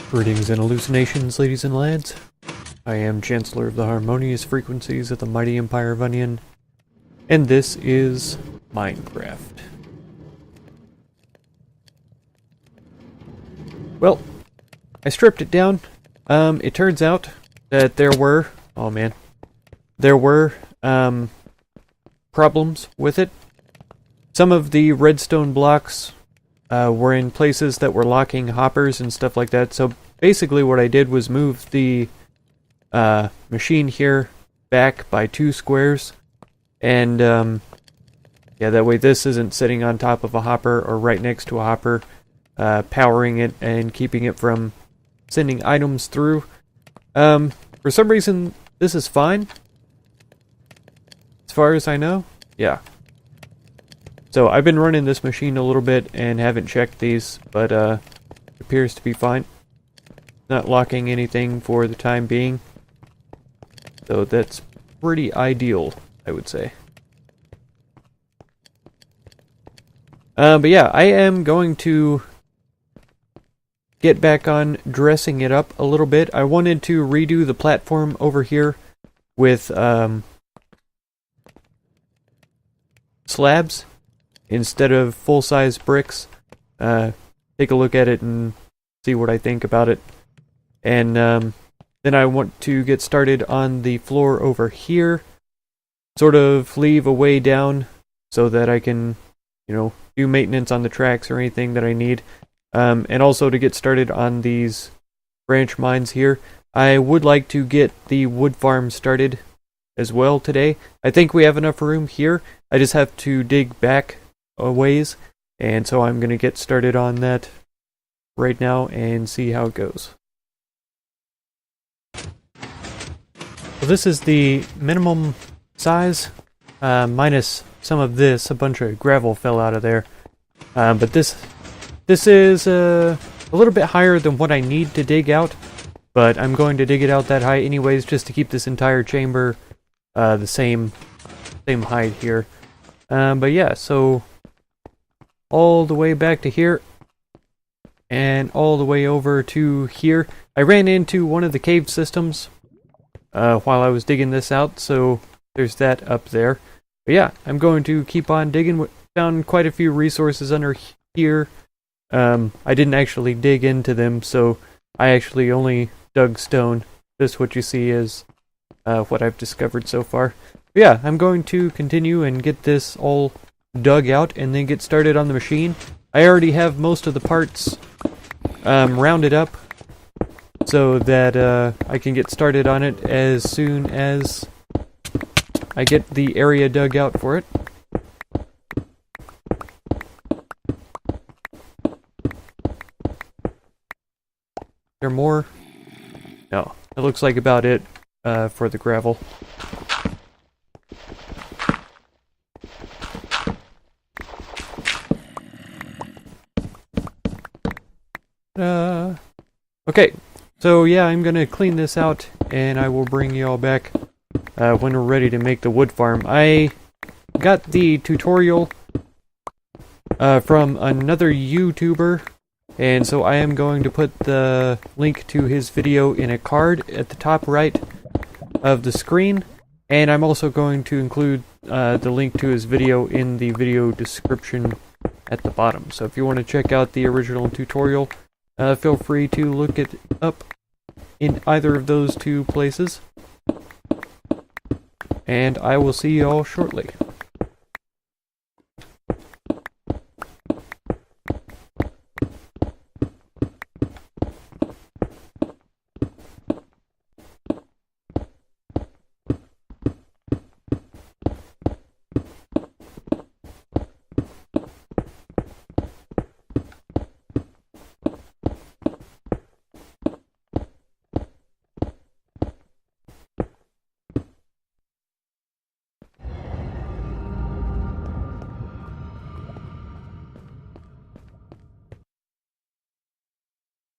Greetings and hallucinations, ladies and lads. I am Chancellor of the Harmonious Frequencies of the Mighty Empire of Onion, and this is Minecraft. Well, I stripped it down. It turns out that there were problems with it. Some of the redstone blocks were in places that were locking hoppers and stuff like that. So basically what I did was move the machine here back by 2 squares. And yeah, that way this isn't sitting on top of a hopper or right next to a hopper, powering it and keeping it from sending items through. For some reason, this is fine. As far as I know, yeah. So I've been running this machine a little bit and haven't checked these, but it appears to be fine. Not locking anything for the time being. So that's pretty ideal, I would say. But yeah, I am going to get back on dressing it up a little bit. I wanted to redo the platform over here with slabs instead of full-size bricks. Take a look at it and see what I think about it. And then I want to get started on the floor over here. Sort of leave a way down so that I can, do maintenance on the tracks or anything that I need. And also to get started on these branch mines here. I would like to get the wood farm started as well today. I think we have enough room here. I just have to dig back a ways, and so I'm going to get started on that right now and see how it goes. So this is the minimum size, minus some of this. A bunch of gravel fell out of there. But this is a little bit higher than what I need to dig out, but I'm going to dig it out that high anyways, just to keep this entire chamber the same height here. But yeah, so all the way back to here and all the way over to here. I ran into one of the cave systems while I was digging this out, so there's that up there. But yeah, I'm going to keep on digging. Found quite a few resources under here. I didn't actually dig into them, so I actually only dug stone. This is what you see is what I've discovered so far. But yeah, I'm going to continue and get this all dug out and then get started on the machine. I already have most of the parts rounded up so that I can get started on it as soon as I get the area dug out for it. There more? No, it looks like about it for the gravel. Okay, so yeah, I'm gonna clean this out and I will bring you all back when we're ready to make the wood farm. I got the tutorial from another YouTuber, and so I am going to put the link to his video in a card at the top right of the screen, and I'm also going to include the link to his video in the video description at the bottom. So if you want to check out the original tutorial, feel free to look it up in either of those two places. And I will see you all shortly.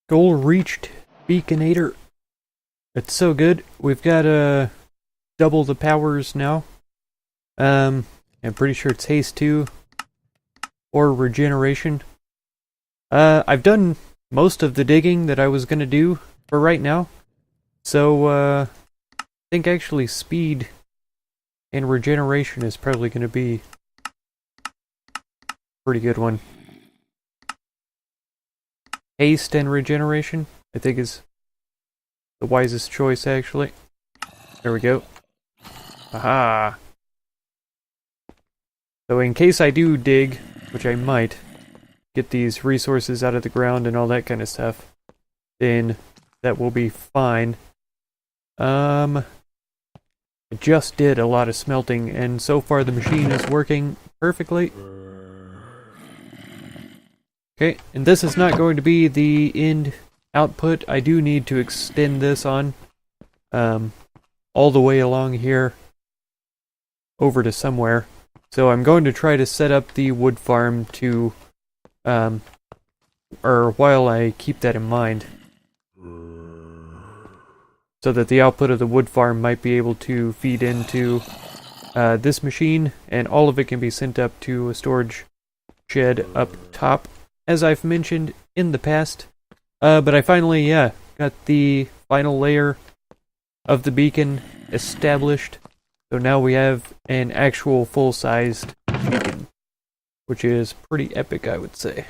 Goal reached, Beaconator. It's so good. We've got double the powers now. I'm pretty sure it's haste 2 or regeneration. I've done most of the digging that I was going to do for right now. So, I think actually speed and regeneration is probably going to be a pretty good one. Haste and regeneration, I think, is the wisest choice, actually. There we go. Aha! So in case I do dig, which I might, get these resources out of the ground and all that kind of stuff, then that will be fine. I just did a lot of smelting, and so far the machine is working perfectly. Okay, and this is not going to be the end output. I do need to extend this on all the way along here over to somewhere. So I'm going to try to set up the wood farm to, or while I keep that in mind, so that the output of the wood farm might be able to feed into this machine, and all of it can be sent up to a storage shed up top, as I've mentioned in the past. But I finally, got the final layer of the beacon established. So now we have an actual full-sized beacon, which is pretty epic, I would say.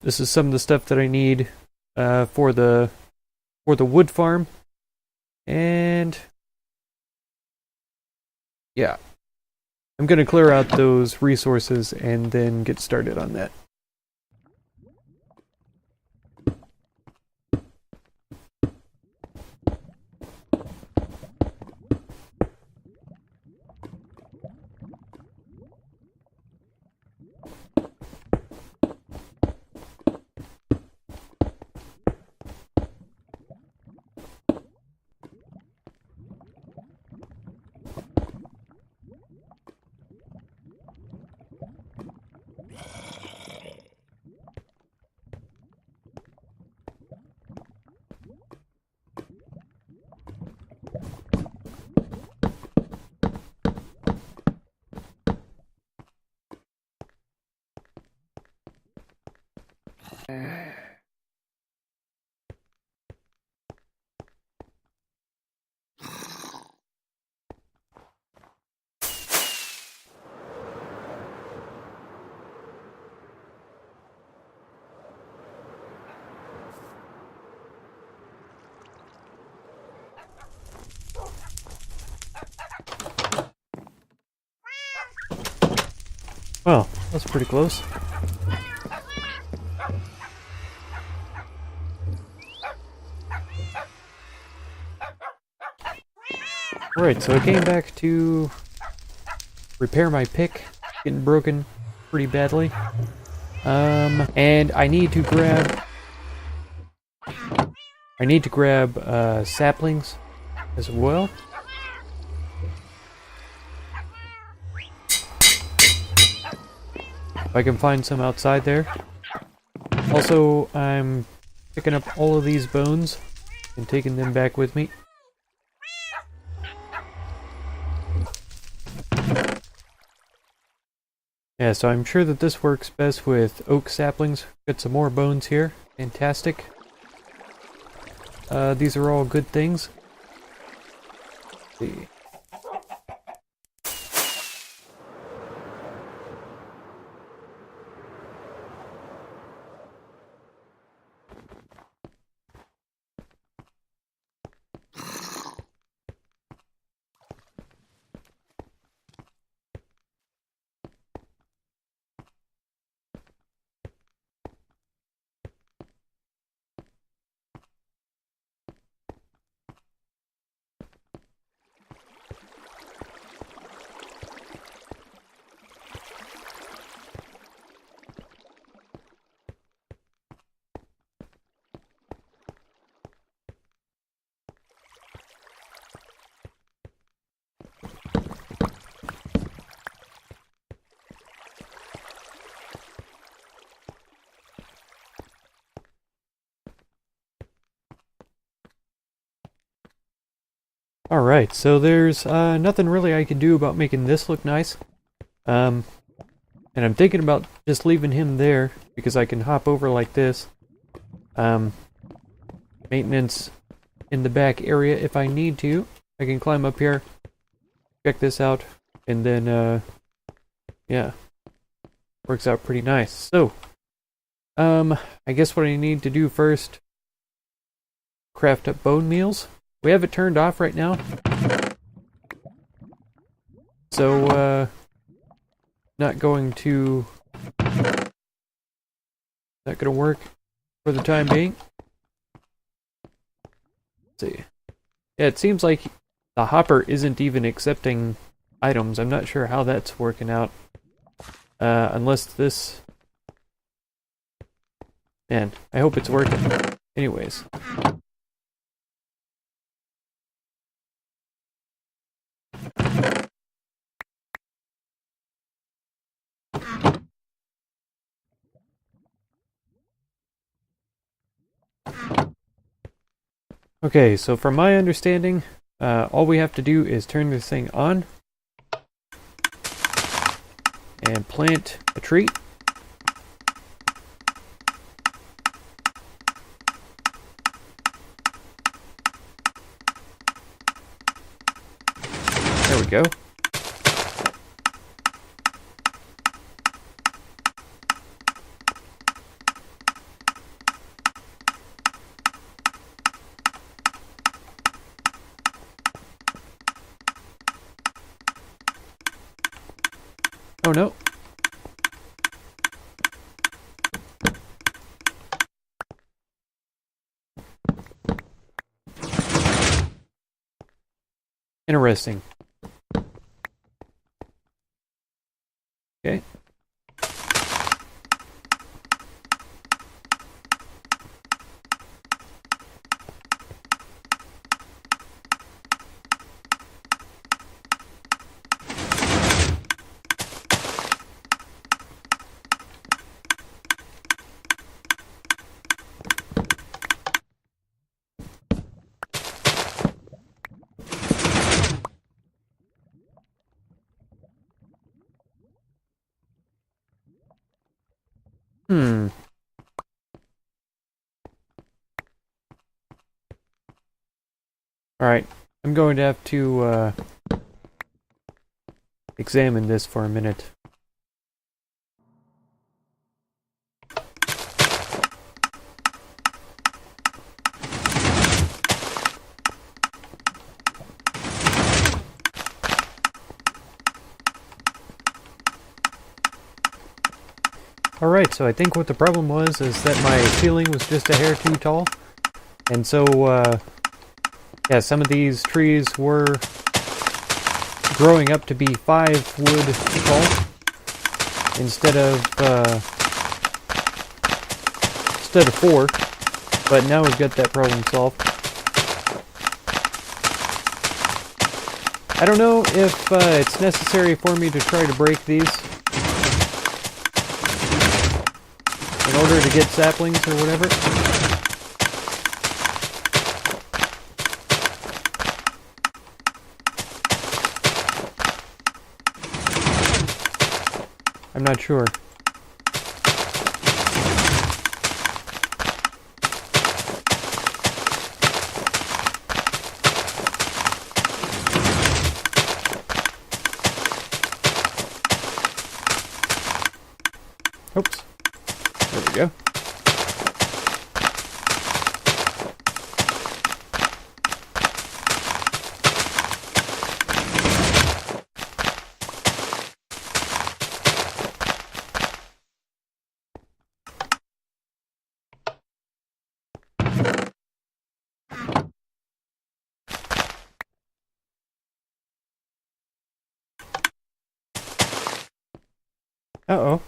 This is some of the stuff that I need for the wood farm, and yeah, I'm gonna clear out those resources and then get started on that. Well, that's pretty close. Alright, so I came back to repair my pick, getting broken pretty badly. And I need to grab saplings as well. If I can find some outside there. Also, I'm picking up all of these bones and taking them back with me. Yeah, so I'm sure that this works best with oak saplings. Got some more bones here. Fantastic. These are all good things. Let's see. Alright, so there's nothing really I can do about making this look nice. And And I'm thinking about just leaving him there, because I can hop over like this. Maintenance in the back area if I need to. I can climb up here, check this out, and then, yeah. Works out pretty nice. So, I guess what I need to do first, craft up bone meals. We have it turned off right now. So, not going to work for the time being. Let's see. Yeah, it seems like the hopper isn't even accepting items. I'm not sure how that's working out. Unless this... Man, I hope it's working. Anyways. Okay, so from my understanding, all we have to do is turn this thing on and plant a tree. There we go. Oh no. Interesting. Okay. Alright, I'm going to have to examine this for a minute. Alright, so I think what the problem was is that my ceiling was just a hair too tall. And so, yeah, some of these trees were growing up to be 5 wood tall instead of 4. But now we've got that problem solved. I don't know if it's necessary for me to try to break these in order to get saplings or whatever. I'm not sure. Oops. There we go. Uh-oh.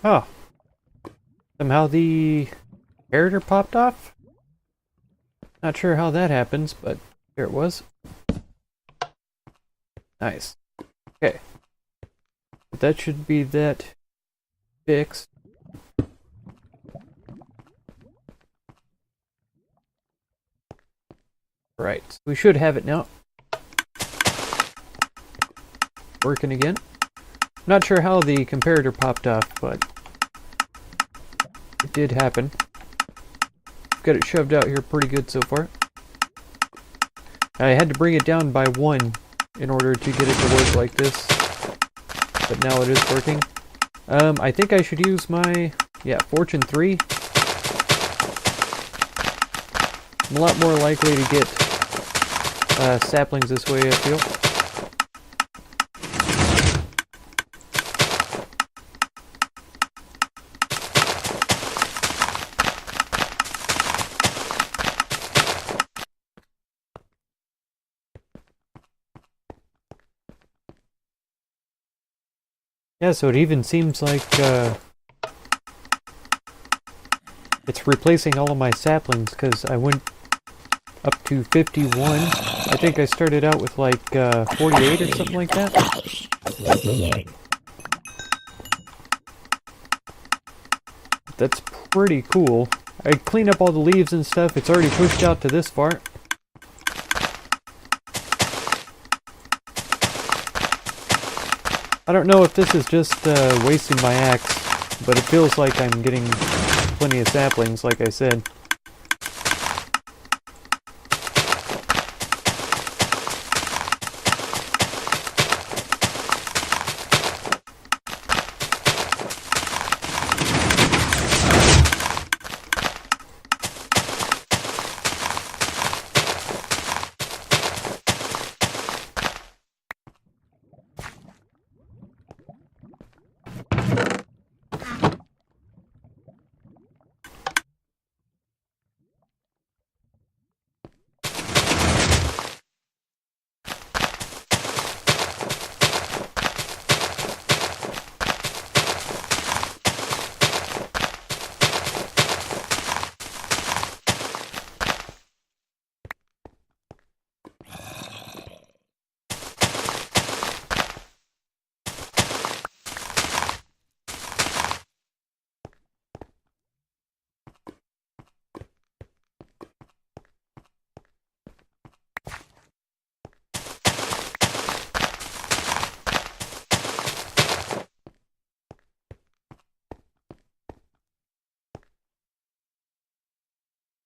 Oh. Somehow the character popped off? Not sure how that happens, but here it was. Nice. Okay. That should be that fixed. Right, so we should have it now. Working again. Not sure how the comparator popped off, but it did happen. Got it shoved out here pretty good so far. I had to bring it down by 1 in order to get it to work like this, but now it is working. I think I should use my, Fortune 3. I'm a lot more likely to get saplings this way, I feel. Yeah, so it even seems like it's replacing all of my saplings, because I went up to 51. I think I started out with like 48 or something like that. That's pretty cool. I cleaned up all the leaves and stuff. It's already pushed out to this far. I don't know if this is just wasting my axe, but it feels like I'm getting plenty of saplings, like I said.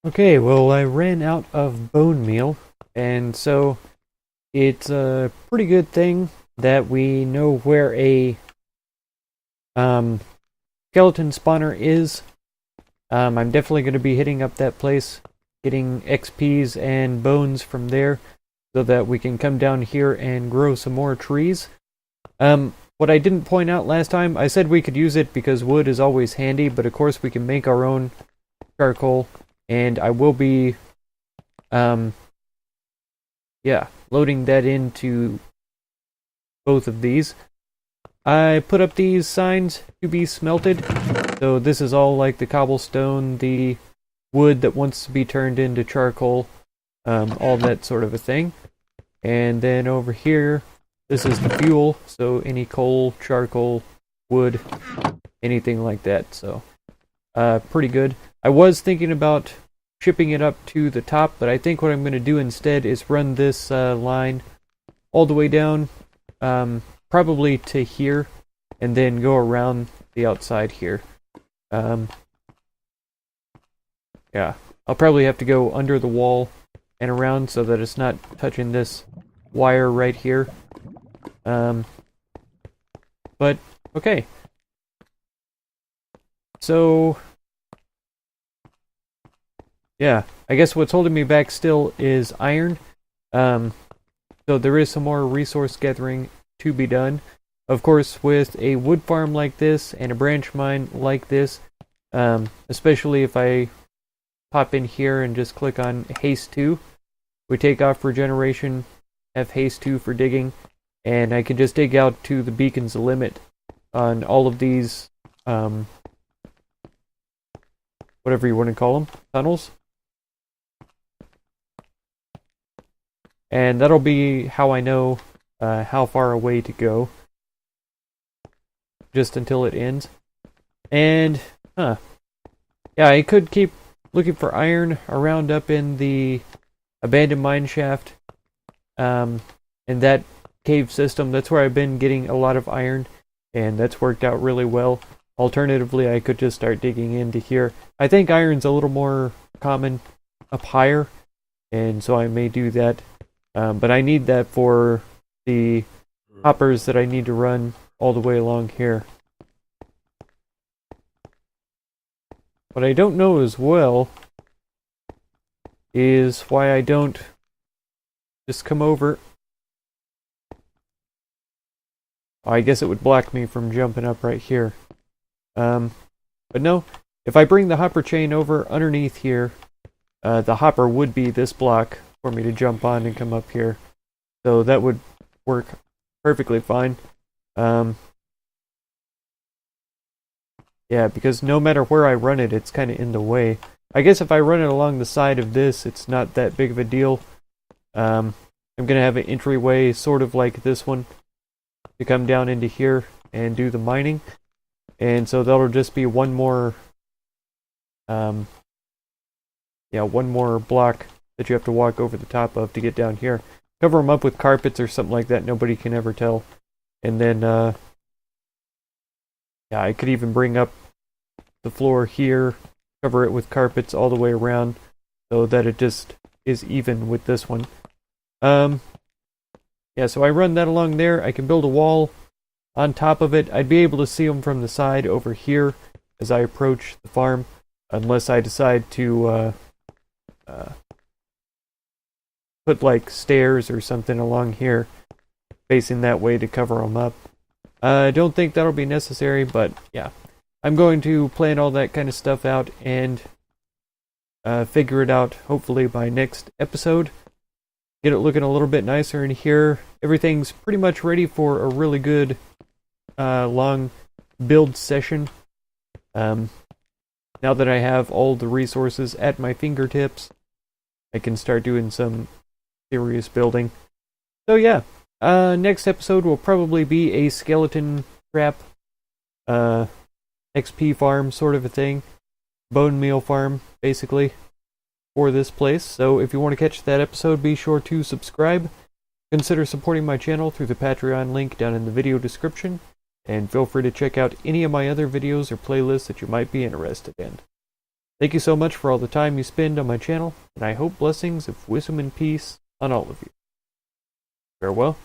Okay, well, I ran out of bone meal, and so it's a pretty good thing that we know where a skeleton spawner is. I'm definitely going to be hitting up that place, getting XPs and bones from there, so that we can come down here and grow some more trees. What I didn't point out last time, I said we could use it because wood is always handy, but of course we can make our own charcoal. And I will be, loading that into both of these. I put up these signs to be smelted. So this is all like the cobblestone, the wood that wants to be turned into charcoal, all that sort of a thing. And then over here, this is the fuel. So any coal, charcoal, wood, anything like that. So, pretty good. I was thinking about shipping it up to the top, but I think what I'm going to do instead is run this line all the way down, probably to here, and then go around the outside here. Yeah, I'll probably have to go under the wall and around so that it's not touching this wire right here. But, okay. So, yeah, I guess what's holding me back still is iron. So there is some more resource gathering to be done. Of course, with a wood farm like this and a branch mine like this, especially if I pop in here and just click on Haste 2, we take off regeneration, have Haste 2 for digging, and I can just dig out to the beacon's limit on all of these whatever you want to call them, tunnels. And that'll be how I know how far away to go, just until it ends. And, yeah, I could keep looking for iron around up in the abandoned mine shaft, in that cave system. That's where I've been getting a lot of iron, and that's worked out really well. Alternatively, I could just start digging into here. I think iron's a little more common up higher, and so I may do that. But I need that for the hoppers that I need to run all the way along here. What I don't know as well is why I don't just come over. Oh, I guess it would block me from jumping up right here. But no, if I bring the hopper chain over underneath here, the hopper would be this block for me to jump on and come up here. So that would work perfectly fine. Yeah, because no matter where I run it, it's kind of in the way. I guess if I run it along the side of this, it's not that big of a deal. I'm going to have an entryway sort of like this one to come down into here and do the mining. And so that'll just be one more one more block that you have to walk over the top of to get down here. Cover them up with carpets or something like that. Nobody can ever tell. And then, yeah, I could even bring up the floor here, cover it with carpets all the way around, so that it just is even with this one. Yeah, so I run that along there. I can build a wall on top of it. I'd be able to see them from the side over here as I approach the farm, unless I decide to put like stairs or something along here facing that way to cover them up. I don't think that'll be necessary, but yeah, I'm going to plan all that kind of stuff out and figure it out hopefully by next episode. Get it looking a little bit nicer in here. Everything's pretty much ready for a really good long build session. Now that I have all the resources at my fingertips, I can start doing some serious building. So yeah, next episode will probably be a skeleton trap, XP farm sort of a thing. Bone meal farm, basically, for this place. So if you want to catch that episode, be sure to subscribe. Consider supporting my channel through the Patreon link down in the video description. And feel free to check out any of my other videos or playlists that you might be interested in. Thank you so much for all the time you spend on my channel, and I hope blessings of wisdom and peace on all of you. Farewell.